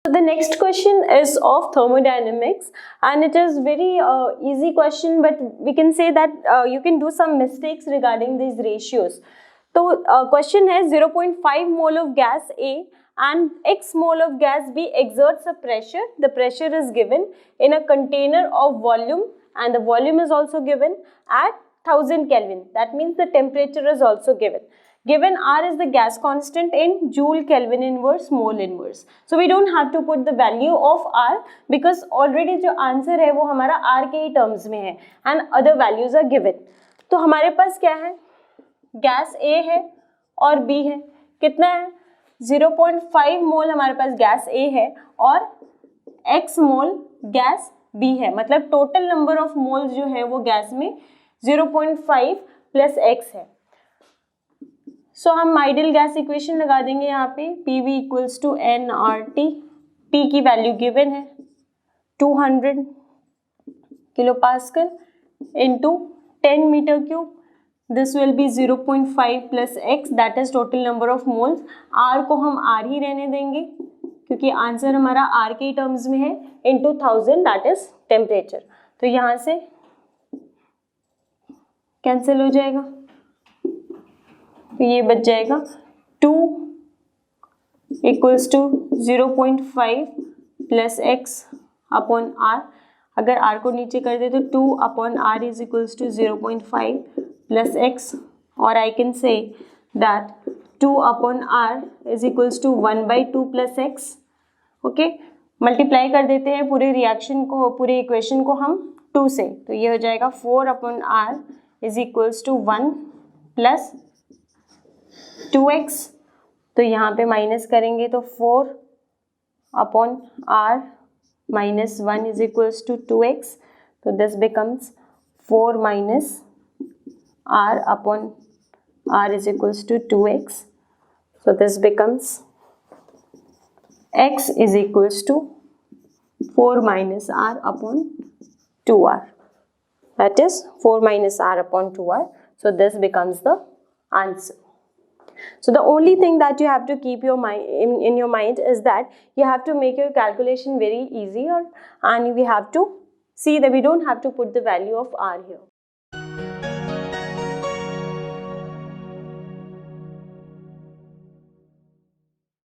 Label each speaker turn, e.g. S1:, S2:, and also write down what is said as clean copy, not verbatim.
S1: So the next question is of thermodynamics, and it is very easy question, but we can say that you can do some mistakes regarding these ratios. So question है 0.5 mole of gas A and x mole of gas B exerts a pressure. The pressure is given in a container of volume, and the volume is also given at 1000 Kelvin. That means the temperature is also given. Given R is the gas constant in joule Kelvin inverse mole inverse. So we don't have to put the value of R because already जो answer है वो हमारा R के ही terms में है and other values are given. तो हमारे पास क्या है, गैस A है और B है. कितना है, 0.5 मोल हमारे पास गैस A है और x मोल गैस B है. मतलब टोटल नंबर ऑफ मोल्स जो है वो गैस में 0.5 प्लस x है. सो हम आइडियल गैस इक्वेशन लगा देंगे यहाँ पे, PV equals to nRT. P की वैल्यू गिवन है 200 kilo pascal into 10 metre cube. This will be 0.5 plus x, that is total number of moles. R को हम R ही रहने देंगे क्योंकि आंसर हमारा R के टर्म्स में है, इंटू 1000 दैट इज टेम्परेचर. तो यहाँ से कैंसिल हो जाएगा, तो ये बच जाएगा 2 equals to 0.5 plus x upon r. अगर r को नीचे कर दे तो 2 upon r is equals to 0.5 plus x, और I can say that 2 upon r is equals to 1/2 plus x. Okay, multiply कर देते हैं पूरे रिएक्शन को, पूरे इक्वेशन को हम 2 से, तो ये हो जाएगा 4 upon r is equals to 1 plus 2x. तो यहाँ पे माइनस करेंगे तो 4 upon r minus 1 is equals to 2x. तो this becomes 4 minus r upon r is equals to 2x. So this becomes x is equals to 4 minus r upon 2r. That is 4 minus r upon 2r. So this becomes the answer. So the only thing that you have to keep your mind in your mind is that you have to make your calculation very easier, and we have to see that we don't have to put the value of r here.